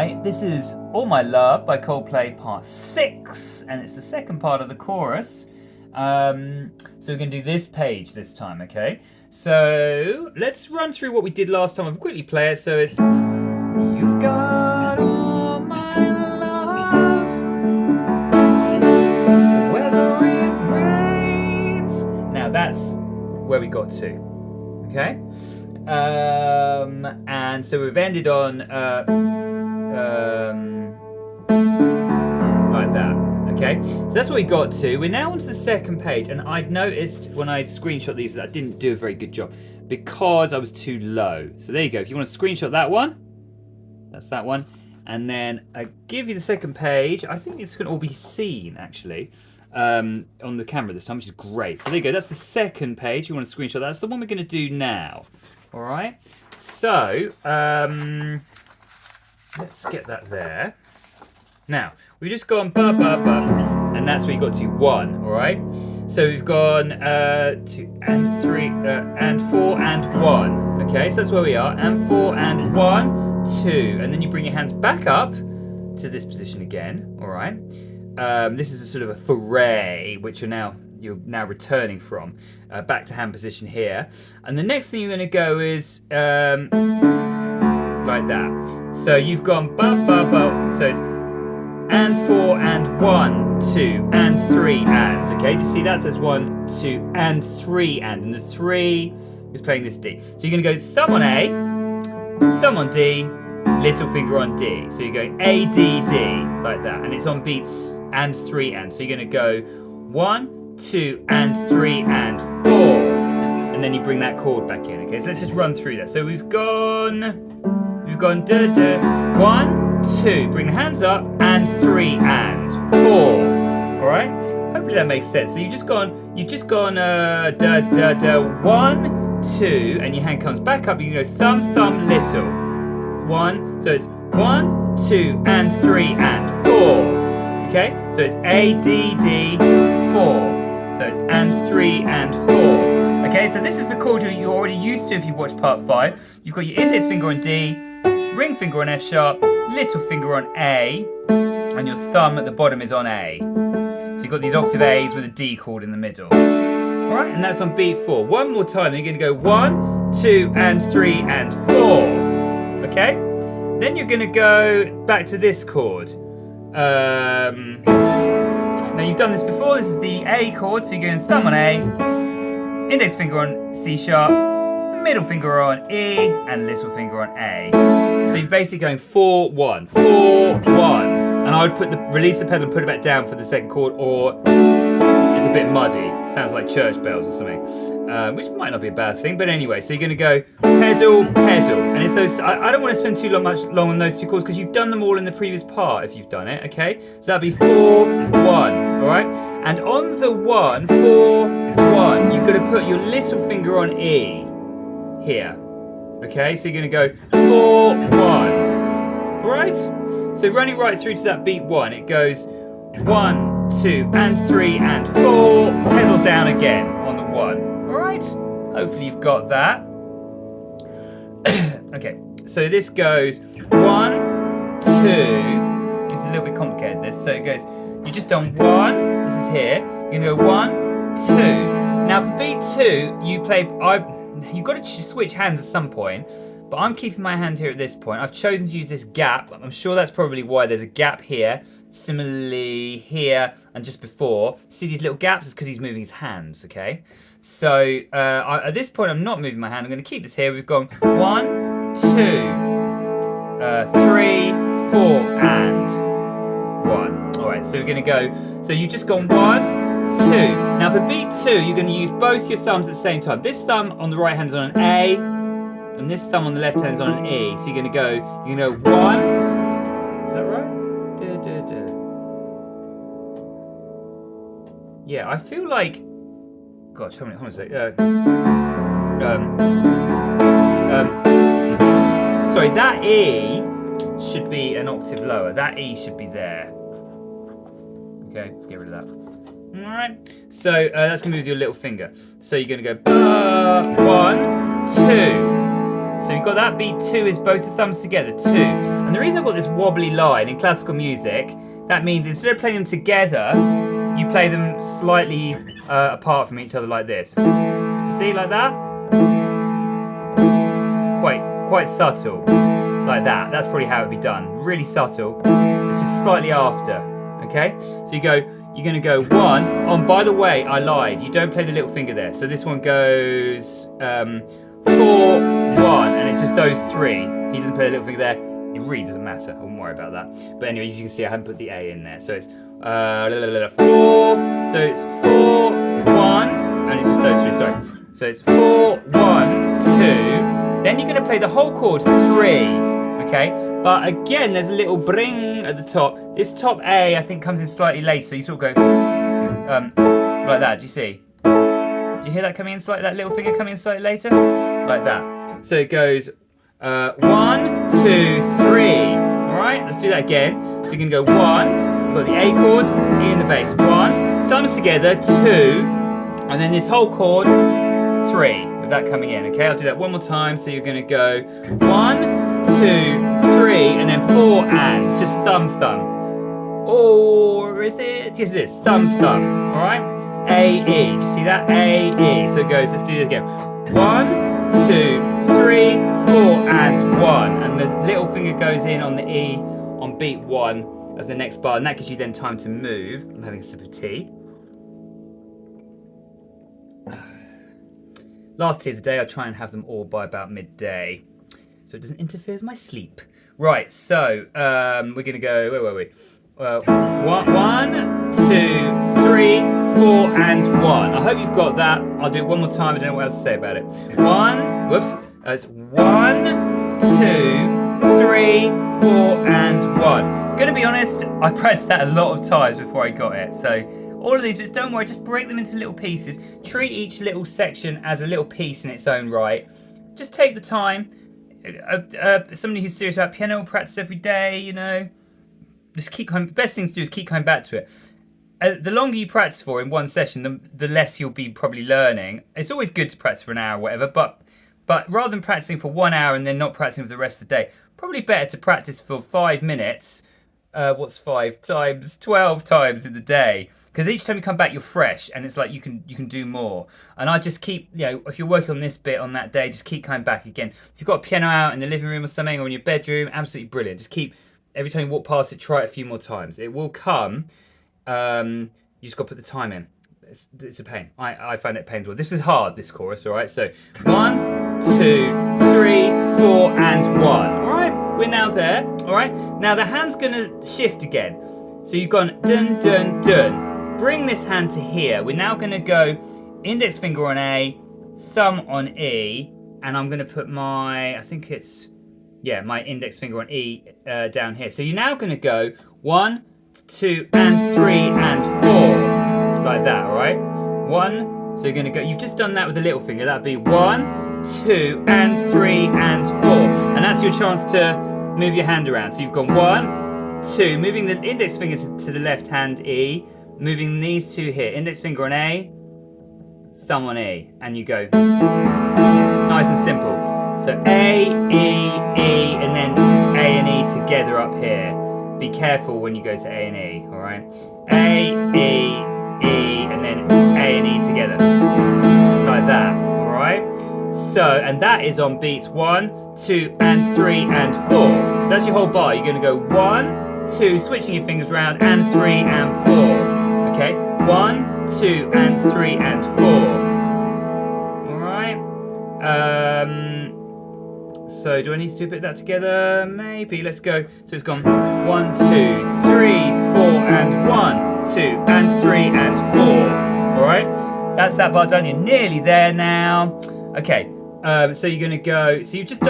Hi, this is All My Love by Coldplay part 6, and it's the second part of the chorus. So we're going to do this page this time, okay? So let's run through what we did last time. I'll quickly play it. So it's you've got all my love, whether it rains. Now that's where we got to, okay? And so we've ended on like that. Okay, so that's what we got to. We're now onto the second page, and I'd noticed when I screenshot these that I didn't do a very good job because I was too low. So there you go. If you want to screenshot that one, that's that one. And then I give you the second page. I think it's going to all be seen actually on the camera this time, which is great. So there you go. That's the second page. You want to screenshot. That's the one we're going to do now. All right. So let's get that there. Now we've just gone ba ba ba, and that's where you got to 1. All right. So we've gone 2 and 3 and 4 and 1. Okay, so that's where we are. And 4 and 1, 2, and then you bring your hands back up to this position again. All right. This is a sort of a foray, which you're now returning from back to hand position here. And the next thing you're going to go is like that. So you've gone ba ba ba. So it's and 4 and 1, 2 and 3 and. Okay, do you see that? So that's 1, 2 and 3 and the 3 is playing this D. So you're going to go thumb on A, thumb on D, little finger on D. So you're going A, D, D like that, and it's on beats and 3 and. So you're going to go 1, 2 and 3 and 4, and then you bring that chord back in. Okay, so let's just run through that. So we've gone da da 1, 2, bring the hands up, and 3 and 4. All right, hopefully that makes sense. So you've just gone da da da 1, 2, and your hand comes back up. You can go thumb thumb little 1. So it's 1, 2 and 3 and 4. Okay, so it's A D D 4. So it's and 3 and 4. Okay, so this is the chord you're already used to if you've watched part 5. You've got your index finger on D, ring finger on F sharp, little finger on A, and your thumb at the bottom is on A. So you've got these octave A's with a D chord in the middle. Alright, and that's on beat 4. One more time, then you're going to go 1, 2 and 3 and 4. Okay? Then you're going to go back to this chord. Now you've done this before. This is the A chord, so you're going thumb on A, index finger on C sharp, middle finger on E, and little finger on A. So you're basically going 4 1 4 1, and I would release the pedal and put it back down for the second chord, or it's a bit muddy. Sounds like church bells or something, which might not be a bad thing. But anyway, so you're going to go pedal pedal, and it's those. I don't want to spend too long on those two chords because you've done them all in the previous part. If you've done it, okay. So that'd be 4 1. All right, and on the 1 4 1, you've got to put your little finger on E here. Okay, so you're going to go 4 1. All right. So running right through to that beat 1, it goes 1, 2 and 3 and 4. Pedal down again on the 1. All right. Hopefully you've got that. Okay. So this goes 1, 2. It's a little bit complicated. This. So it goes. You just done 1. This is here. You're gonna go 1, 2. Now for beat 2, you play. You've got to switch hands at some point, but I'm keeping my hand here at this point. I've chosen to use this gap. I'm sure that's probably why there's a gap here. Similarly here and just before. See these little gaps? It's because he's moving his hands, okay? So at this point, I'm not moving my hand. I'm going to keep this here. We've gone 1, 2, 3, 4, and 1. All right, so we're going to go. So you've just gone 1, 2. Now for beat 2, you're going to use both your thumbs at the same time. This thumb on the right hand is on an A, and this thumb on the left hand is on an E. So you're going to go 1. Is that right? Yeah, I feel like. Gosh, hold on a sec. Sorry, that E should be an octave lower. That E should be there. Okay, let's get rid of that. Alright, so that's going to be with your little finger. So you're going to go 1, 2. So you've got that. Beat 2 is both the thumbs together, 2. And the reason I've got this wobbly line in classical music, that means instead of playing them together, you play them slightly apart from each other like this. You see, like that? Quite subtle, like that. That's probably how it'd be done. Really subtle. It's just slightly after. Okay, so you're going to go 1 on. By the way, I lied. You don't play the little finger there. So this one goes 4, 1, and it's just those 3. He doesn't play the little finger there. It really doesn't matter. I wouldn't worry about that. But anyway, as you can see, I haven't put the A in there. So it's 4. So it's 4, 1, and it's just those 3. Sorry. So it's 4, 1, 2. Then you're going to play the whole chord 3. Okay, but again, there's a little bring at the top. This top A, I think, comes in slightly later. So you sort of go like that. Do you see? Do you hear that coming in slightly? That little finger coming in slightly later, like that. So it goes 1, 2, 3. All right, let's do that again. So you're going to go 1. You've got the A chord, E in the bass. 1, thumbs together, 2, and then this whole chord 3. With that coming in. Okay, I'll do that one more time. So you're going to go 1, 2, 3, and then 4 and. It's just thumb, thumb. Or is it? Yes, it is. Thumb, thumb. All right. A, E. Do you see that? A, E. So it goes. Let's do it again. 1, 2, 3, 4, and 1. And the little finger goes in on the E on beat 1 of the next bar, and that gives you then time to move. I'm having a sip of tea. Last tea of the day, I try and have them all by about midday, so it doesn't interfere with my sleep. Right, so we're going to go, where were we? 1, 2, 3, 4, and 1. I hope you've got that. I'll do it one more time. I don't know what else to say about it. 1, whoops. It's 1, 2, 3, 4, and 1. Going to be honest, I pressed that a lot of times before I got it, so all of these bits, don't worry, just break them into little pieces. Treat each little section as a little piece in its own right. Just take the time. Somebody who's serious about piano will practice every day, you know. Just keep going. The best thing to do is keep coming back to it. The longer you practice for in one session, the less you'll be probably learning. It's always good to practice for an hour or whatever, but rather than practicing for 1 hour and then not practicing for the rest of the day, probably better to practice for 5 minutes. What's 5 times? 12 times in the day. Because each time you come back, you're fresh, and it's like you can do more. And I just keep, you know, if you're working on this bit on that day, just keep coming back again. If you've got a piano out in the living room or something, or in your bedroom, absolutely brilliant. Just keep, every time you walk past it, try it a few more times. It will come. You just got to put the time in. It's a pain. I find it painful. This is hard, this chorus, all right? So 1, 2, 3, 4, and 1. All right, we're now there. All right, now the hand's going to shift again. So you've gone dun, dun, dun. Bring this hand to here. We're now going to go index finger on A, thumb on E, and I'm going to put my, I think it's, yeah, my index finger on E down here. So you're now going to go 1, 2, and 3, and 4. Like that, all right? 1, so you're going to go, you've just done that with the little finger. That'd be 1, 2, and 3, and 4. And that's your chance to move your hand around. So you've gone 1, 2, moving the index finger to the left hand E, moving these 2 here, index finger on A, thumb on E, and you go nice and simple. So A, E, E, and then A and E together up here. Be careful when you go to A and E, all right? A, E, E, and then A and E together, like that, all right? So, and that is on beats 1, 2, and 3, and 4. So that's your whole bar. You're going to go 1, 2, switching your fingers around, and 3, and 4. Okay, 1, 2, and 3, and 4. All right. So do I need to do a bit of that together? Maybe. Let's go. So it's gone 1, 2, 3, 4, and 1, 2, and 3, and 4. All right. That's that part done. You're nearly there now. Okay. So you're gonna go. So you've just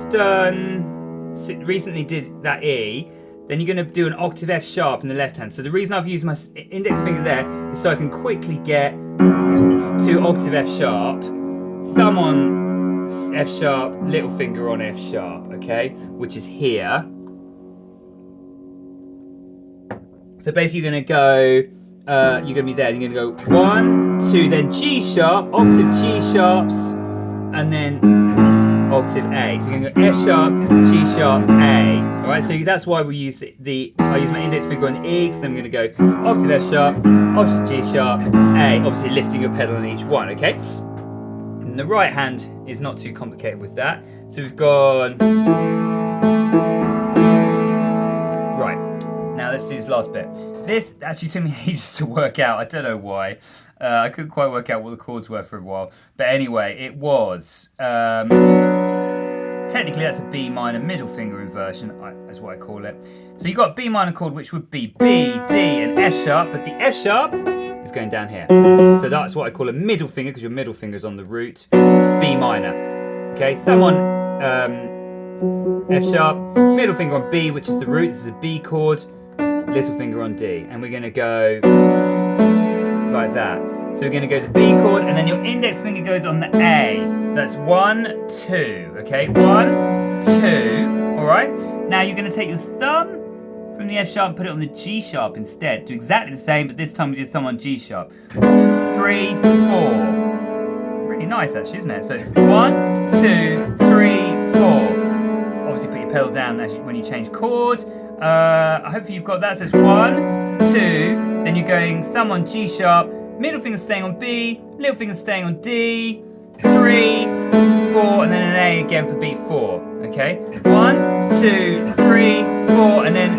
done. Recently did that E. Then you're going to do an octave F sharp in the left hand. So the reason I've used my index finger there is so I can quickly get to octave F sharp, thumb on F sharp, little finger on F sharp, okay? Which is here. So basically you're going to go, you're going to be there, you're going to go 1, 2, then G sharp, octave G sharps, and then octave A. So you're going to go F sharp, G sharp, A. Alright, so that's why we use I use my index finger on the E, because then I'm going to go octave F sharp, octave G sharp, A, obviously lifting your pedal on each one, okay? And the right hand is not too complicated with that. So we've gone... Right, now let's do this last bit. This actually took me ages to work out, I don't know why. I couldn't quite work out what the chords were for a while. But anyway, it was... technically that's a B minor middle finger inversion, that's what I call it. So you've got a B minor chord which would be B, D and F sharp, but the F sharp is going down here. So that's what I call a middle finger, because your middle finger is on the root, B minor. Okay, thumb on F sharp, middle finger on B, which is the root, this is a B chord, little finger on D. And we're going to go like that. So we're going to go to the B chord, and then your index finger goes on the A. So that's 1, 2, okay? 1, 2, all right? Now you're going to take your thumb from the F sharp and put it on the G sharp instead. Do exactly the same, but this time with your thumb on G sharp. 3, 4. Really nice actually, isn't it? So 1, 2, 3, 4. Obviously put your pedal down when you change chord. Hopefully you've got that. So it's 1, 2, then you're going thumb on G sharp, middle finger staying on B, little finger staying on D, 3, 4, and then an A again for beat 4. Okay? 1, 2, 3, 4, and then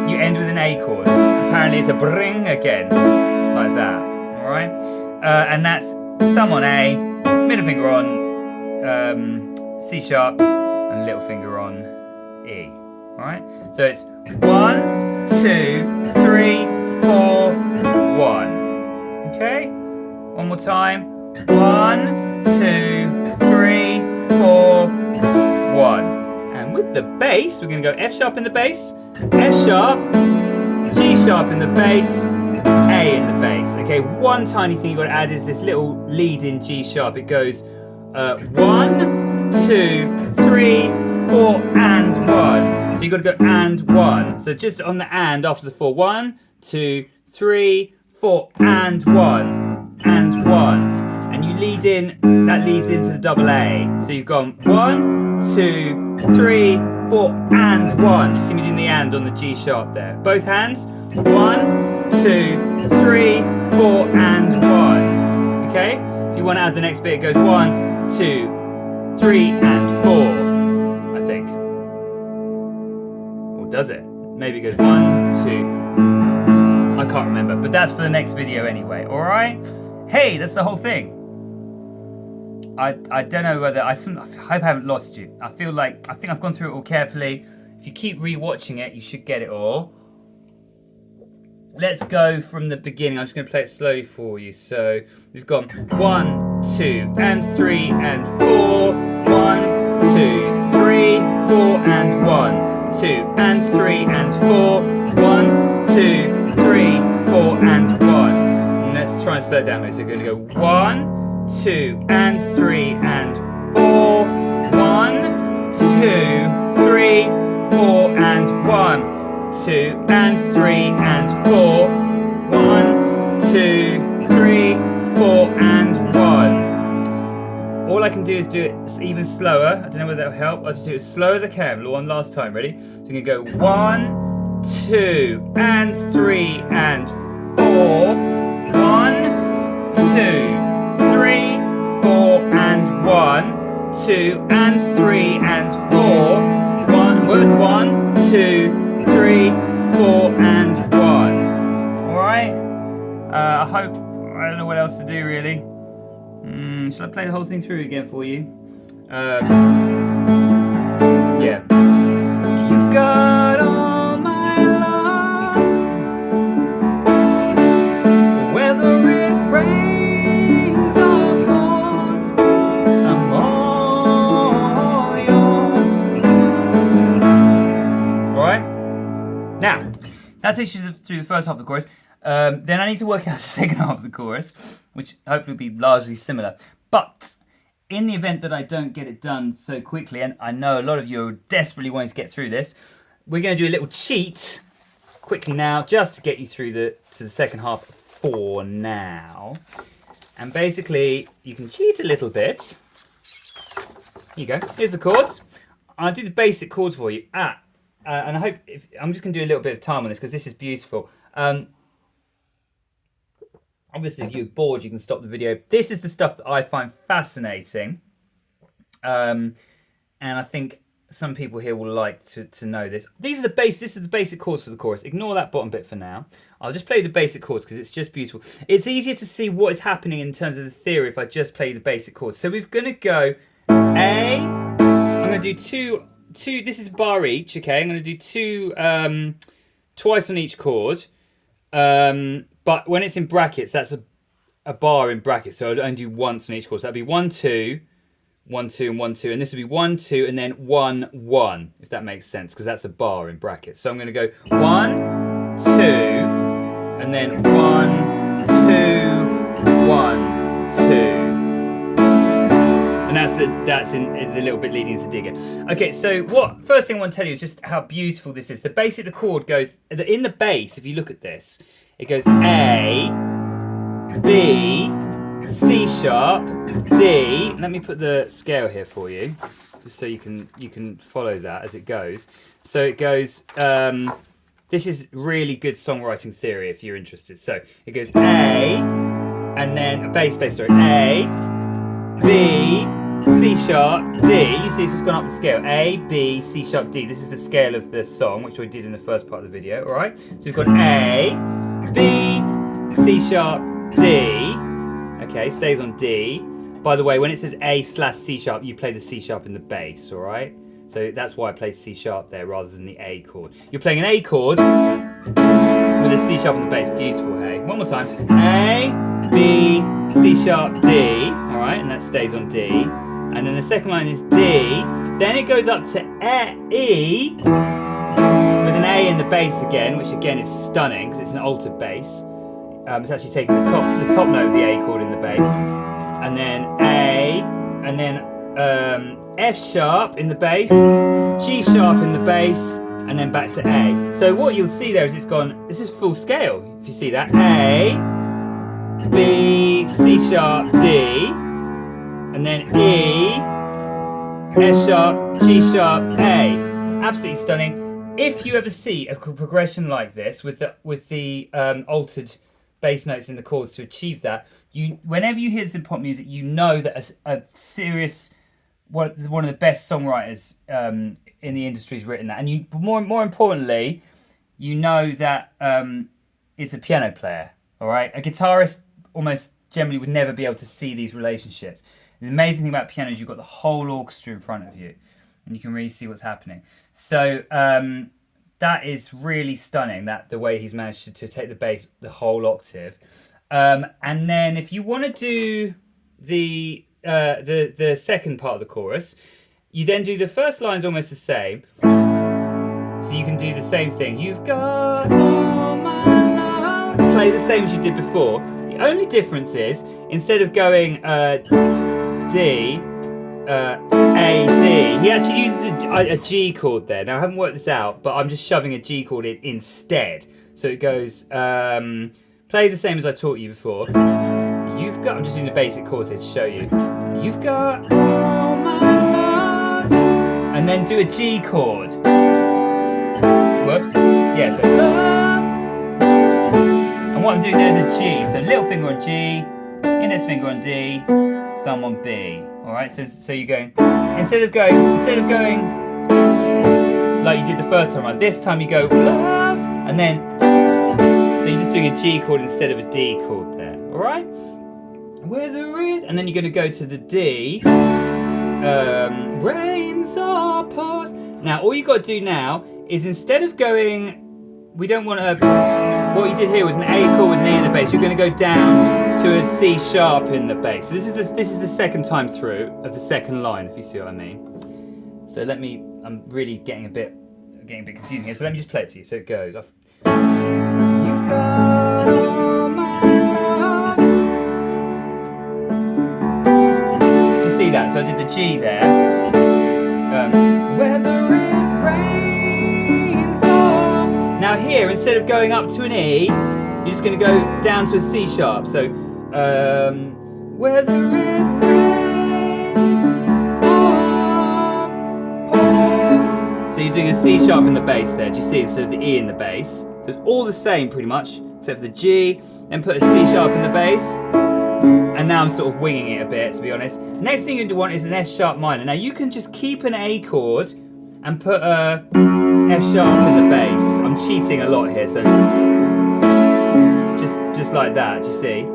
you end with an A chord. Apparently it's a bring again, like that. Alright? And that's thumb on A, middle finger on C sharp, and little finger on E. Alright? So it's 1, 2, 3, 4, 1. Okay? One more time. 1, 2, 3, 4, 1. And with the bass, we're going to go F sharp in the bass, F sharp, G sharp in the bass, A in the bass. Okay, one tiny thing you've got to add is this little lead in G sharp. It goes 1, 2, 3, 4, and 1. So you've got to go and 1. So just on the and after the 4. 1, 2, 3, 4, and 1. And 1. And you lead in, that leads into the double A. So you've gone 1, 2, 3, 4, and 1. You see me doing the and on the G sharp there. Both hands. 1, 2, 3, 4, and 1. Okay? If you want to add the next bit, it goes 1, 2, 3, and 4. I think. Or does it? Maybe it goes 1, 2. I can't remember, but that's for the next video anyway. Alright? Hey, that's the whole thing. I don't know whether I hope I haven't lost you. I think I've gone through it all carefully. If you keep re-watching it, you should get it all. Let's go from the beginning. I'm just going to play it slowly for you. So we've gone 1, 2, and 3, and 4. 1, 2, 3, 4, and 1. 2, and 3, and 4. 1, 2, 3, 4, and 1. And let's try and slow it down. So we're going to go 1, 2, and 3, and 4. 1, 2, 3, 4, and 1. 2, and 3, and 4. 1, 2, 3, 4, and 1. All I can do is do it even slower. I don't know whether that'll help. I'll just do it as slow as I can. One last time. Ready? So we're going to go 1, 2, and 3, and 4. 1, 2, 3, 4, and 1. 2, and 3, and 4. 1, 2, 3, 4, and 1. Alright? I hope, I don't know what else to do really. Should I play the whole thing through again for you? Yeah. You've got all my love, whether it rains or pours, I'm all yours. Alright? Now, that takes you through the first half of the chorus. Then I need to work out the second half of the chorus, which hopefully will be largely similar. But in the event that I don't get it done so quickly, and I know a lot of you are desperately wanting to get through this, we're going to do a little cheat quickly now, just to get you through to the second half for now. And basically, you can cheat a little bit Here you go. Here's the chords. I'll do the basic chords for you. And I hope I'm just going to do a little bit of time on this because this is beautiful. Obviously, if you're bored, you can stop the video. This is the stuff that I find fascinating, and I think some people here will like to know this. This is the basic chords for the chorus. Ignore that bottom bit for now. I'll just play the basic chords because it's just beautiful. It's easier to see what is happening in terms of the theory if I just play the basic chords. So we're going to go A. I'm going to do two. This is a bar each. Okay, I'm going to do two twice on each chord. But when it's in brackets, that's a bar in brackets. So I'd only do once on each chord. So that'd be 1, 2, 1, 2, and 1, 2. And this would be 1, 2, and then 1, 1, if that makes sense, because that's a bar in brackets. So I'm going to go 1, 2, and then 1, 2, 1, 2. And that's a little bit leading into the digger. Okay, so first thing I want to tell you is just how beautiful this is. The basic the chord goes in the bass. If you look at this, it goes A, B, C sharp, D. Let me put the scale here for you, just so you can follow that as it goes. So it goes. This is really good songwriting theory if you're interested. So it goes A, and then bass. Sorry, A, B, C sharp, D. You see it's just gone up the scale. A, B, C sharp, D. This is the scale of the song, which we did in the first part of the video. All right. So we've got A, B, C sharp, D. Okay, stays on D. By the way, when it says A/C sharp, you play the C sharp in the bass. All right. So that's why I play C sharp there rather than the A chord. You're playing an A chord with a C sharp in the bass. Beautiful. Hey, one more time. A, B, C sharp, D. All right, and that stays on D. And then the second line is D. Then it goes up to E with an A in the bass again, which again is stunning because it's an altered bass. It's actually taking the top note of the A chord in the bass, and then A, and then F sharp in the bass, G sharp in the bass, and then back to A. So what you'll see there is it's gone. This is full scale. If you see that, A, B, C sharp, D. And then E, F sharp, G sharp, A. Absolutely stunning. If you ever see a progression like this with the altered bass notes in the chords to achieve that, whenever you hear this in pop music, you know that a serious one of the best songwriters in the industry has written that. And you more importantly, you know that it's a piano player. All right, a guitarist almost generally would never be able to see these relationships. The amazing thing about piano is you've got the whole orchestra in front of you, and you can really see what's happening. So that is really stunning. That the way he's managed to take the bass the whole octave, and then if you want to do the second part of the chorus, you then do the first line's almost the same. So you can do the same thing. You've got all my love. Play the same as you did before. The only difference is instead of going D, A, D. He actually uses a G chord there. Now I haven't worked this out, but I'm just shoving a G chord in instead. So it goes, play the same as I taught you before. You've got, I'm just doing the basic chords here to show you. You've got all my love. And then do a G chord. Whoops. Yeah, so love. And what I'm doing there is a G. So little finger on G, index finger on D, thumb on B. All right, so you're going instead of going like you did the first time around. This time you go love, and then so you're just doing a G chord instead of a D chord there. All right, and then you're going to go to the D. Rains are past. Now all you got to do now is instead of going, we don't want to. What you did here was an A chord with an A in the bass. You're going to go down to a C sharp in the bass. So this is the second time through of the second line, if you see what I mean. So I'm really getting a bit confusing here. So let me just play it to you. So it goes off. You've got all my love. You see that? So I did the G there. Whether it rains or... Now here, instead of going up to an E, you're just going to go down to a C sharp. So, whether it rains or you're doing a C sharp in the bass there. Do you see instead of the E in the bass? So it's all the same pretty much, except for the G. Then put a C sharp in the bass. And now I'm sort of winging it a bit, to be honest. Next thing you want is an F sharp minor. Now you can just keep an A chord and put a F sharp in the bass. I'm cheating a lot here, so just like that. Do you see?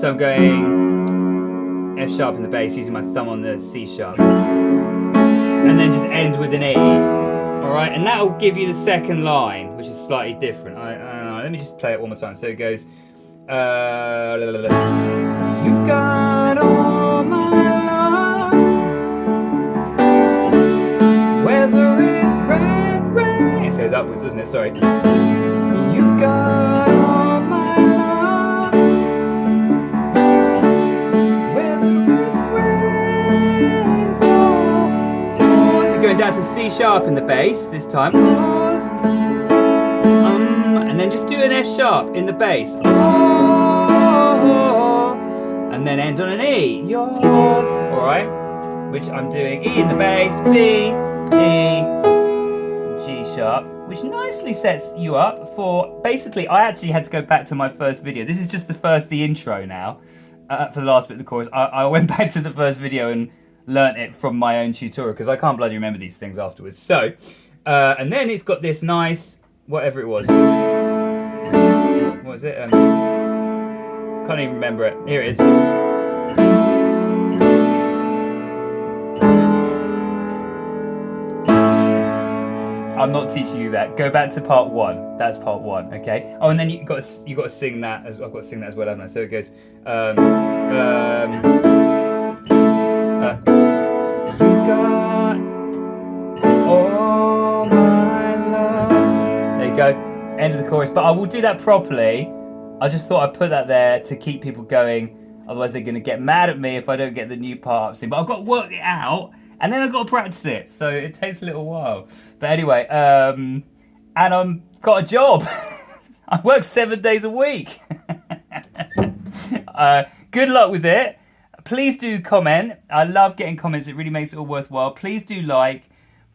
So I'm going F sharp in the bass, using my thumb on the C sharp, and then just end with an E. All right, and that will give you the second line, which is slightly different. Let me just play it one more time. So it goes. You've got all my love, whether it rains. It goes upwards, doesn't it? Sorry. You've got all my love, whether it rains or. So going down to C sharp in the bass this time. And then just do an F sharp in the bass. And then end on an E. Yours. Alright? Which I'm doing E in the bass, B, E, G sharp. Which nicely sets you up for, basically, I actually had to go back to my first video. This is just the intro now, for the last bit of the chorus. I went back to the first video and learnt it from my own tutorial, because I can't bloody remember these things afterwards. So, and then it's got this nice, whatever it was. What was it? Can't even remember it. Here it is. I'm not teaching you that. Go back to part 1. That's part 1. Okay. Oh, and then you got to sing that as I've got to sing that as well, haven't I? So it goes. You've got all my love. There you go. End of the chorus. But I will do that properly. I just thought I'd put that there to keep people going. Otherwise, they're going to get mad at me if I don't get the new part up soon. But I've got to work it out. And then I've got to practice it, so it takes a little while. But anyway, and I've got a job. I work 7 days a week. Good luck with it. Please do comment. I love getting comments. It really makes it all worthwhile. Please do like.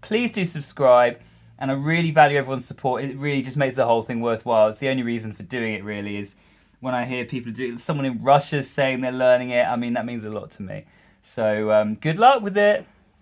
Please do subscribe. And I really value everyone's support. It really just makes the whole thing worthwhile. It's the only reason for doing it, really, is when I hear people do it. Someone in Russia's saying they're learning it. I mean, that means a lot to me. So good luck with it.